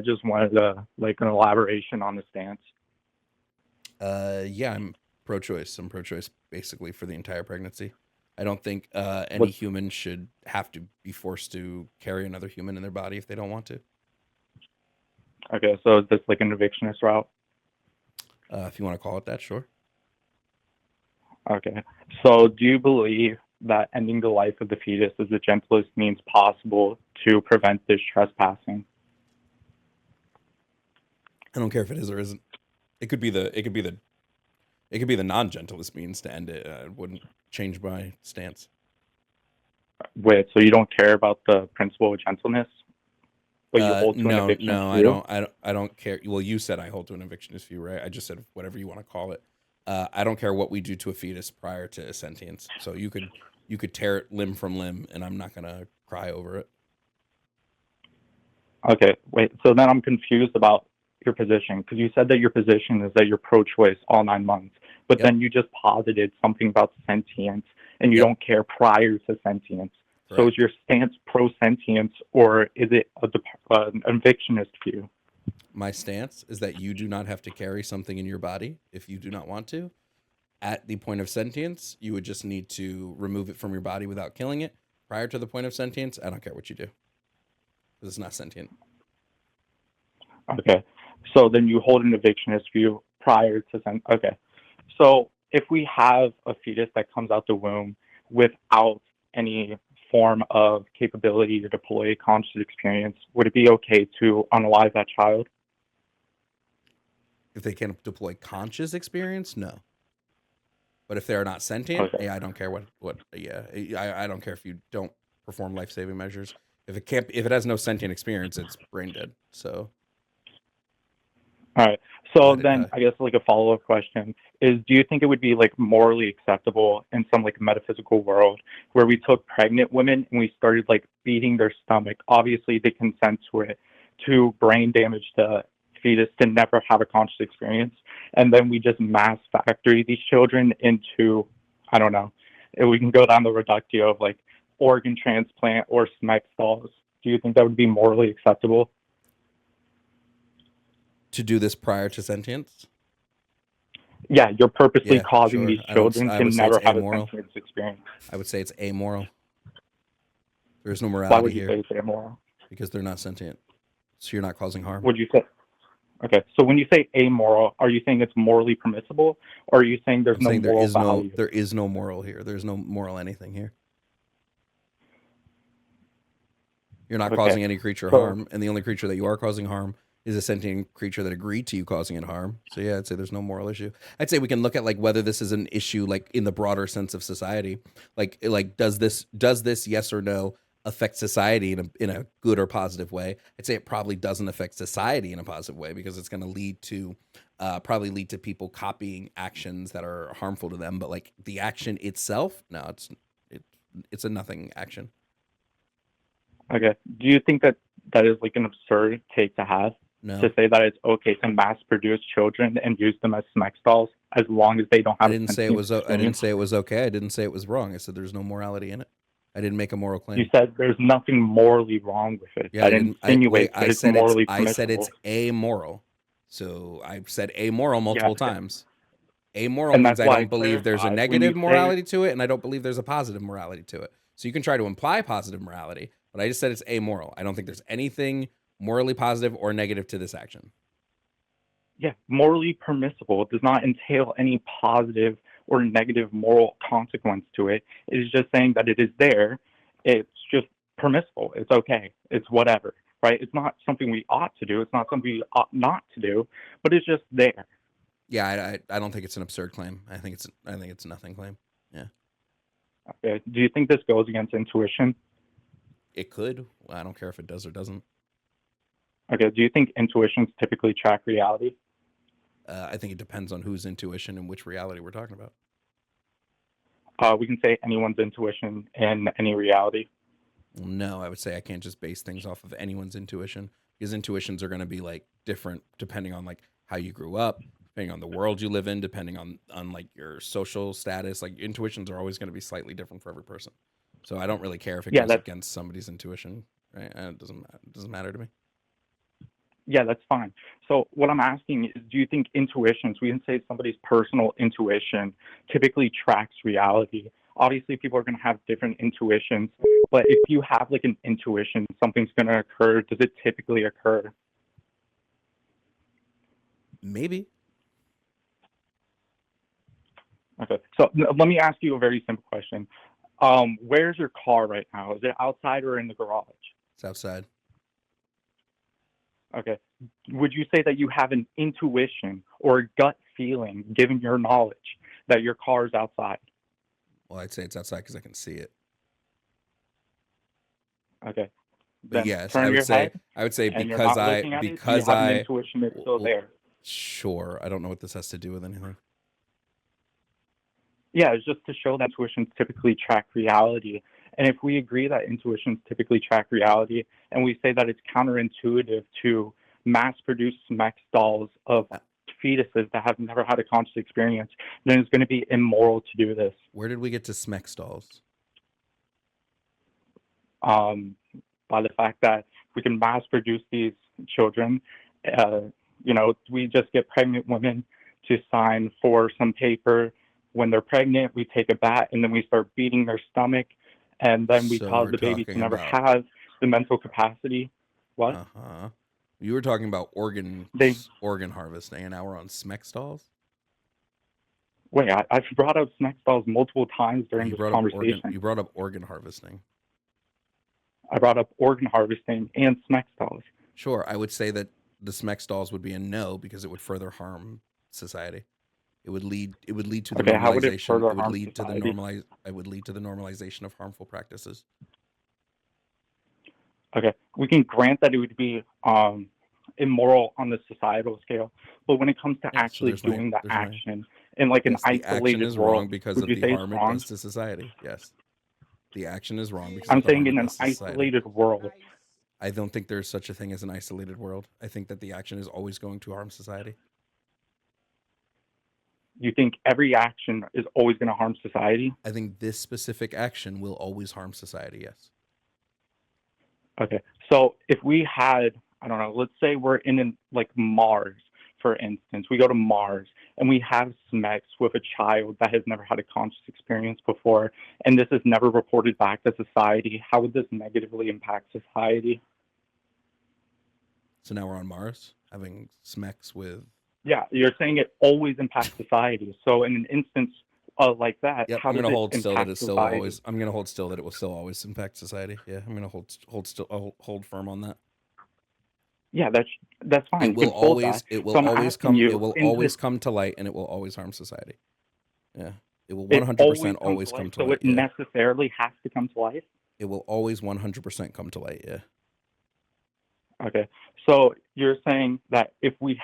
Just wanted like an elaboration on the stance. Yeah, I'm pro-choice. I'm pro-choice basically for the entire pregnancy. I don't think any What? human should have to be forced to carry another human in their body if they don't want to. Okay, so is this like an evictionist route? If you want to call it that, sure. Okay. So do you believe that ending the life of the fetus is the gentlest means possible to prevent this trespassing? I don't care if it is or isn't. It could be the. It could be the. It could be the non-gentlest means to end it. It wouldn't change my stance. Wait, so you don't care about the principle of gentleness, but you hold to an No, evictionist no, I view? don't. I don't care. Well, you said I hold to an evictionist view, right? I just said whatever you want to call it. I don't care what we do to a fetus prior to sentience. So you could tear it limb from limb, and I'm not gonna cry over it. Okay, wait. So then I'm confused about your position because you said that your position is that you're pro-choice all 9 months, but Yep, then you just posited something about sentience and you yep, don't care prior to sentience. So is correct. your stance pro-sentience or is it an evictionist view? My stance is that you do not have to carry something in your body if you do not want to. At the point of sentience, you would just need to remove it from your body without killing it. Prior to the point of sentience, I don't care what you do because it's not sentient. Okay. So then you hold an evictionist view prior to okay. So if we have a fetus that comes out the womb without any form of capability to deploy conscious experience, would it be okay to unalive that child? If they can't deploy conscious experience, no. But if they are not sentient, Okay. yeah, I don't care what. Yeah, I don't care if you don't perform life saving measures. If it has no sentient experience, it's brain dead. So All right. So let it then die. I guess like a follow-up question is do you think it would be like morally acceptable in some like metaphysical world where we took pregnant women and we started like beating their stomach, obviously they consent to it, to brain damage the fetus to never have a conscious experience, and then we just mass factory these children into, I don't know, we can go down the reductio of like organ transplant or SMEC stalls. Do you think that would be morally acceptable? To do this prior to sentience, Yeah, you're purposely yeah, causing these sure. I don't. children I to would say it's never have a amoral. sentience experience. I would say it's amoral. There is no Why morality would you here say it's amoral? because they're not sentient. So you're not causing harm. Would you say okay? So when you say amoral, are you saying it's morally permissible, or are you saying there's I'm no saying there moral is no value? there is no moral here. There's no moral anything here. You're not Okay, causing any creature so harm, and the only creature that you are causing harm is a sentient creature that agreed to you causing it harm. So yeah, I'd say there's no moral issue. I'd say we can look at like whether this is an issue like in the broader sense of society. Like does this yes or no affect society in a good or positive way? I'd say it probably doesn't affect society in a positive way because it's going to lead to probably lead to people copying actions that are harmful to them. But like the action itself, no, it, it's a nothing action. okay, do you think that that is like an absurd take to have to No, say that it's okay to mass produce children and use them as smack dolls as long as they don't I have a didn't say it sentient was. I didn't experience? say it was okay. I didn't say it was wrong. I said there's no morality in it. I didn't make a moral You claim. said there's nothing morally wrong with it. Yeah, I That didn't. I wait. insinuates that it's morally I said it's permissible. amoral. So I said amoral Yeah, multiple times. Amoral and means that's I why I don't believe there's a clarified when you negative say morality to it, and I don't believe there's a positive morality to it. So you can try to imply positive morality, but I just said it's amoral. I don't think there's anything morally positive or negative to this action. yeah, morally permissible. It does not entail any positive or negative moral consequence to it. It is just saying that it is there. It's just permissible. It's okay. It's whatever, right? It's not something we ought to do. It's not something we ought not to do, but it's just there. Yeah, I don't think it's an absurd claim. I think it's a nothing claim. Yeah, Okay. Do you think this goes against intuition? it could. I don't care if it does or doesn't. Okay. Do you think intuitions typically track reality? I think it depends on whose intuition and which reality we're talking about. We can say anyone's intuition in any reality. No, I would say I can't just base things off of anyone's intuition because intuitions are going to be like different depending on like how you grew up, depending on the world you live in, depending on like your social status. Like intuitions are always going to be slightly different for every person. So I don't really care if it Yeah, goes that's against somebody's intuition, right? It doesn't matter to me. Yeah, that's fine. So what I'm asking is, do you think intuitions, we can say somebody's personal intuition typically tracks reality? Obviously, people are going to have different intuitions, but if you have like an intuition, something's going to occur, does it typically occur? Maybe. Okay. So let me ask you a very simple question. Where's your car right now? Is it outside or in the garage? It's outside. Okay. Would you say that you have an intuition or a gut feeling, given your knowledge, that your car is outside? Well, I'd say it's outside because I can see it. Okay. But Then yes, turn your head I would say and you're not looking at it. You have an intuition it's still there. sure. I don't know what this has to do with anything. Yeah, it's just to show that intuitions typically track reality. And if we agree that intuitions typically track reality, and we say that it's counterintuitive to mass produce sex dolls of Uh, fetuses that have never had a conscious experience, then it's going to be immoral to do this. Where did we get to Smex dolls? Um, by the fact that we can mass produce these children, uh, we just get pregnant women to sign for some paper. When they're pregnant, we take a bat and then we start beating their stomach, and then we So cause we're the baby to talking never about have the mental capacity. What? uh-huh. You were talking about They organ harvesting, and now we're on Smex dolls. wait. I've brought up sex dolls multiple times during this conversation. You brought up organ harvesting. I brought up organ harvesting and sex dolls. Sure, I would say that the Smex dolls would be a no because it would further harm society. It would lead to the Okay, how would it normalization. further harm society? It would lead to the normalization of harmful practices. Okay, we can grant that it would be immoral on the societal scale, but when it comes to Yeah, so actually doing the there's no action in like an yes, the action isolated is wrong world, because would of you the say it's harm it wrong? does to society. Yes. The action is wrong because I'm of the saying harm in it an does to society. isolated world. I don't think there's such a thing as an isolated world. I think that the action is always going to harm society. You think every action is always going to harm society? I think this specific action will always harm society. Yes. Okay, so if we had, I don't know, let's say we're in like Mars, for instance, we go to Mars and we have sex with a child that has never had a conscious experience before, and this is never reported back to society. How would this negatively impact society? So now we're on Mars having smex with. Yeah, you're saying it always impacts society. So in an instance like that, Yep, how I'm does gonna it hold still that impact it's still society? always. I'm gonna hold still that it will still always impact society. Yeah, I'm gonna hold firm on that. Yeah, that's fine. It You will can hold that. always. It will So I'm always asking come. It you, will in this, always come to light, and it will always harm society. Yeah, it will it 100% always comes always to come life. to So light. it Yeah, necessarily has to come to life. it will always 100% come to light. Yeah. Okay. So you're saying that if we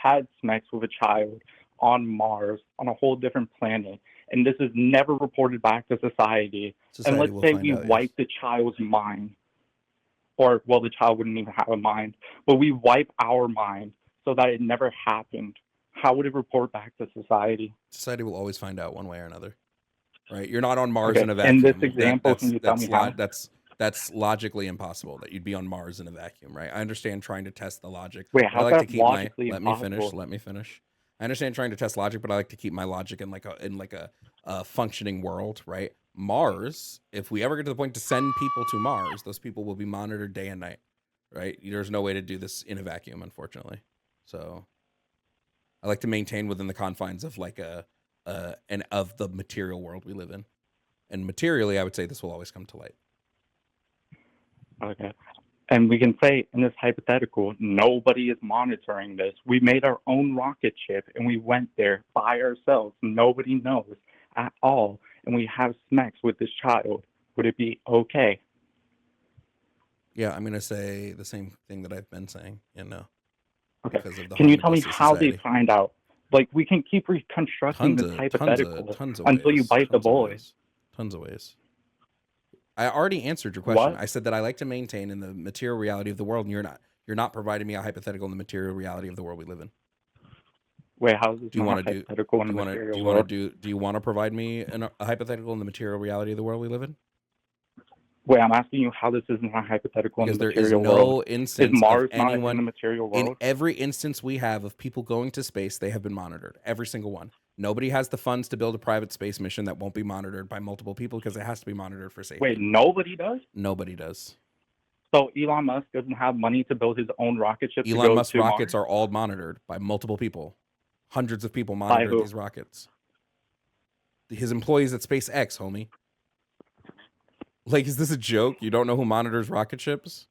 had sex with a child on Mars, on a whole different planet, and this is never reported back to society, and Society let's will say find we out. Yes. wipe the child's mind, or well, the child wouldn't even have a mind, but we wipe our mind so that it never happened, how would it report back to society? Society will always find out one way or another. Right? You're not on Mars Okay. in a In this vacuum. example, can you tell me how? That's logically impossible that you'd be on Mars in a vacuum, right? I understand trying to test the logic, Wait, but I how's like to that keep my logically impossible? let me finish. I understand trying to test logic, but I like to keep my logic in a functioning world, right? Mars, if we ever get to the point to send people to Mars, those people will be monitored day and night, right? There's no way to do this in a vacuum, unfortunately. So I like to maintain within the confines of like a and of the material world we live in. And materially, I would say this will always come to light. Okay. And we can say in this hypothetical, nobody is monitoring this. We made our own rocket ship and we went there by ourselves. Nobody knows at all. And we have sex with this child. Would it be okay? Yeah, I'm gonna say the same thing that I've been saying, Okay. because of the Can harm you it tell does me to how they society. find out? Like, we can keep reconstructing this hypothetical Tons of until you ways, bite the bullet. tons of ways. I already answered your question. What? I said that I like to maintain in the material reality of the world, and you're not providing me a hypothetical in the material reality of the world we live in. Wait, how is this Do you want not to do? hypothetical in Do the you want to? Do material you want to world? do? Do you want to provide me a hypothetical in the material reality of the world we live in? Wait, I'm asking you how this isn't a hypothetical in the because there is material world. no Is instance of Mars not in anyone the material in world? every instance we have of people going to space, they have been monitored. Every single one. Nobody has the funds to build a private space mission that won't be monitored by multiple people because it has to be monitored for Wait, safety. nobody does? Nobody does. So Elon Musk doesn't have money to build his own rocket ship to Elon go Musk to rockets Mars? are all monitored by multiple people. Hundreds of people By monitor who? these rockets. His employees at SpaceX, homie. Like, is this a joke? You don't know who monitors rocket ships?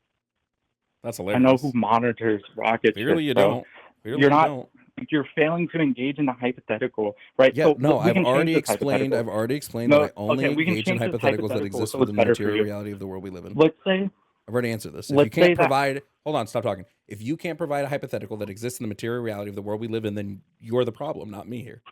That's I know who hilarious. monitors rocket Clearly ships, you so don't. Clearly you're you not don't. you're failing to engage in the hypothetical, right? Yeah, So no, we I've can change already this explained. hypothetical. I've already explained that No, I only okay, we can engage in change this hypotheticals that hypothetical exist so within it's the better for material you. reality of the world we live in. Let's say I've already answered this. If you let's say can't that provide, hold on, stop talking. If you can't provide a hypothetical that exists in the material reality of the world we live in, then you're the problem, not me here.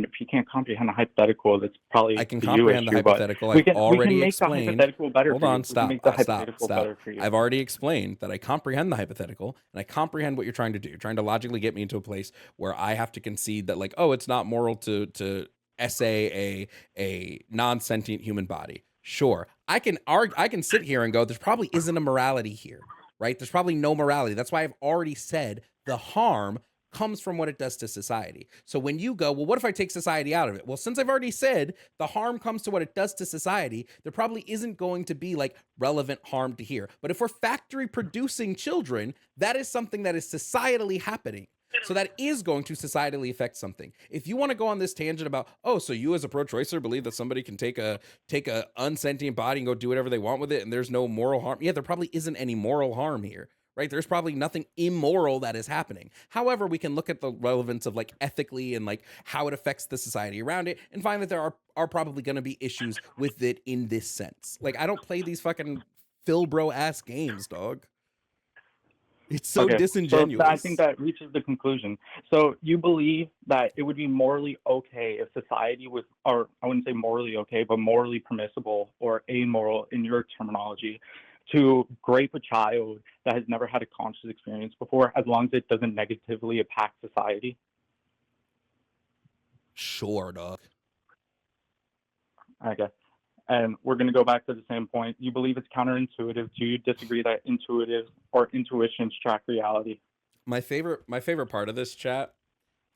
if you can't comprehend a hypothetical, that's I probably can the you comprehend the issue. But hypothetical. we I've can already make the explained. hypothetical better Hold for on, you. We can stop, make the stop, hypothetical stop. better for you. I've already explained that I comprehend the hypothetical and I comprehend what you're trying to do. You're trying to logically get me into a place where I have to concede that, like, oh, it's not moral to essay a non-sentient human body. Sure, I can argue. I can sit here and go, there's probably isn't a morality here, right? There's probably no morality. That's why I've already said the harm comes from what it does to society. So when you go, well, what if I take society out of it? Well, since I've already said the harm comes to what it does to society, there probably isn't going to be like relevant harm to here. But if we're factory producing children, that is something that is societally happening. So that is going to societally affect something. If you want to go on this tangent about, oh, so you as a pro-choicer believe that somebody can take a unsentient body and go do whatever they want with it and there's no moral harm. Yeah, there probably isn't any moral harm here, right? There's probably nothing immoral that is happening. However, we can look at the relevance of like ethically and like how it affects the society around it and find that there are probably going to be issues with it in this sense. Like, I don't play these fucking Phil bro ass games, dog. It's so Okay, so I think disingenuous. that reaches the conclusion. So you believe that it would be morally okay if society was, or I wouldn't say morally okay, but morally permissible or amoral in your terminology, to grape a child that has never had a conscious experience before, as long as it doesn't negatively impact society? Sure, dog. Okay. And we're going to go back to the same point. You believe it's counterintuitive. Do you disagree that intuitive or intuitions track reality? My favorite part of this chat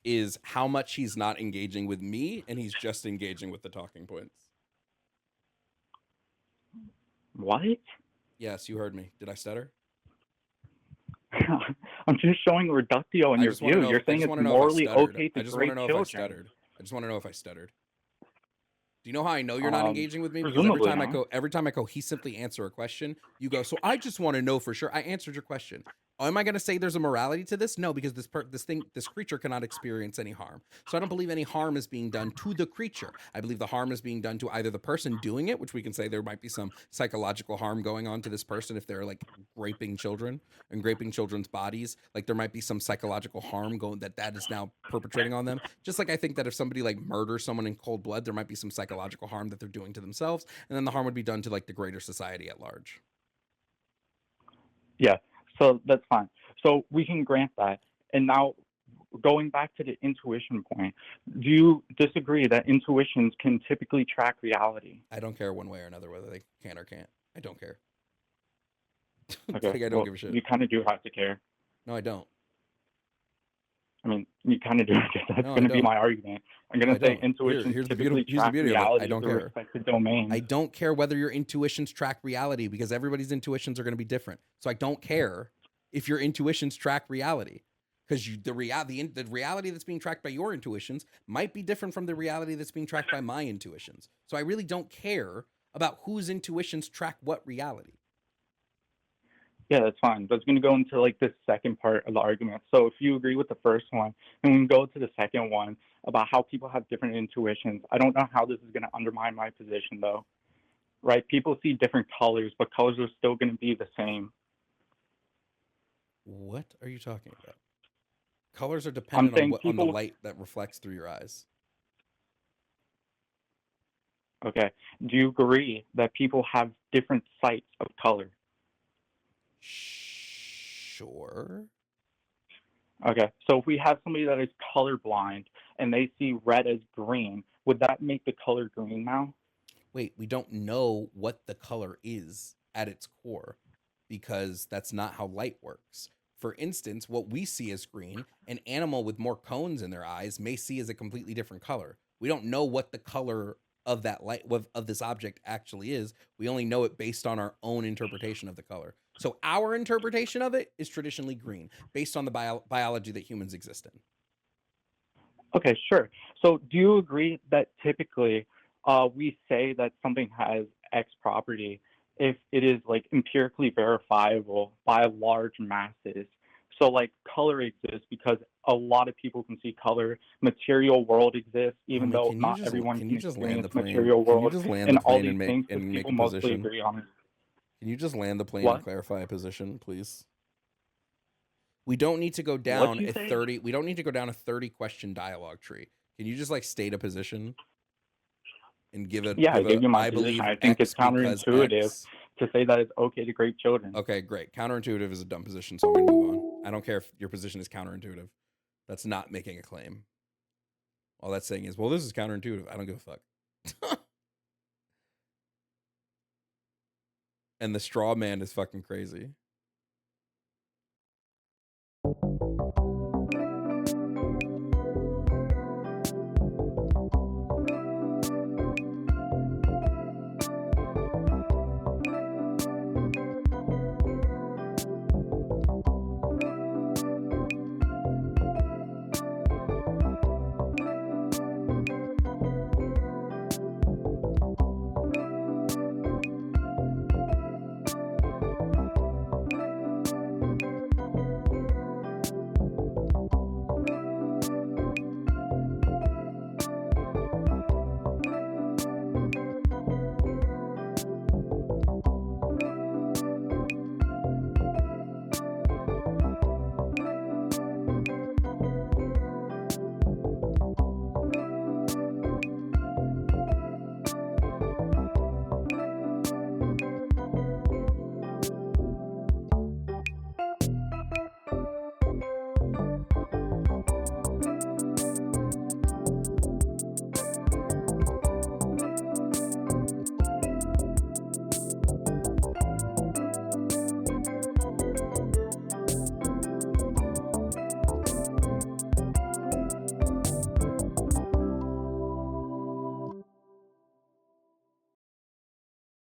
is how much he's not engaging with me and he's just engaging with the talking points. What? Yes, you heard me. Did I stutter? I'm just showing reductio in I your just want to view. know. You're I saying just it's want to know if I morally stuttered. okay I to just want to grape know if I children. stuttered. I just want to know if I stuttered. Do you know how I know you're not Um, engaging with me? Because presumably not. every time I cohesively answer a question, you go, so I just want to know for sure. I answered your question. Am I going to say there's a morality to this? No, because this creature cannot experience any harm. So I don't believe any harm is being done to the creature. I believe the harm is being done to either the person doing it, which we can say there might be some psychological harm going on to this person if they're like raping children and raping children's bodies. Like there might be some psychological harm going that is now perpetrating on them. Just like I think that if somebody like murders someone in cold blood, there might be some psychological harm that they're doing to themselves, and then the harm would be done to like the greater society at large. Yeah, so that's fine. So we can grant that. And now, going back to the intuition point, do you disagree that intuitions can typically track reality? I don't care one way or another whether they can or can't. I don't care. Okay, Like I don't well, give a shit. you kind of do have to care. No, I don't. I mean, you kind of do. That's No, I going to be don't. my argument. I'm No, going I to say don't. intuitions Here's the typically track beauty of it. I reality don't through care. respective domains. I don't care whether your intuitions track reality because everybody's intuitions are going to be different. So I don't care if your intuitions track reality because the reality that's being tracked by your intuitions might be different from the reality that's being tracked by my intuitions. So I really don't care about whose intuitions track what reality. Yeah, that's fine. That's going to go into like the second part of the argument. So if you agree with the first one, and we can go to the second one about how people have different intuitions. I don't know how this is going to undermine my position though, right? People see different colors, but colors are still going to be the same. What are you talking about? Colors are I'm dependent on saying what on the people, light that reflects through your eyes. okay, do you agree that people have different sights of color? Sure. Okay, so if we have somebody that is colorblind and they see red as green, would that make the color green now? wait, we don't know what the color is at its core because that's not how light works. For instance, what we see as green, an animal with more cones in their eyes may see as a completely different color. We don't know what the color of that light of this object actually is. We only know it based on our own interpretation of the color. So our interpretation of it is traditionally green, based on the biology that humans exist in. Okay, sure. So do you agree that typically we say that something has X property if it is like empirically verifiable by large masses? So like color exists because a lot of people can see color. Material world exists even Homie, though not everyone can can you just land experience the plane? material Can you world just land and the all plane these things because and make people a mostly position? agree on it. Can you just land the plane and What? clarify a position, please? We don't need to go What down you a say? 30 we don't need to go down a 30 question dialogue tree. Can you just like state a position and Yeah, I give a gave you my I position. believe I think it's X because counterintuitive X? to say that it's okay to grade children. Okay, great. Counterintuitive is a dumb position, so I'm gonna move on. I don't care if your position is counterintuitive. That's not making a claim. All that's saying is, well, this is counterintuitive. I don't give a fuck. And the straw man is fucking crazy.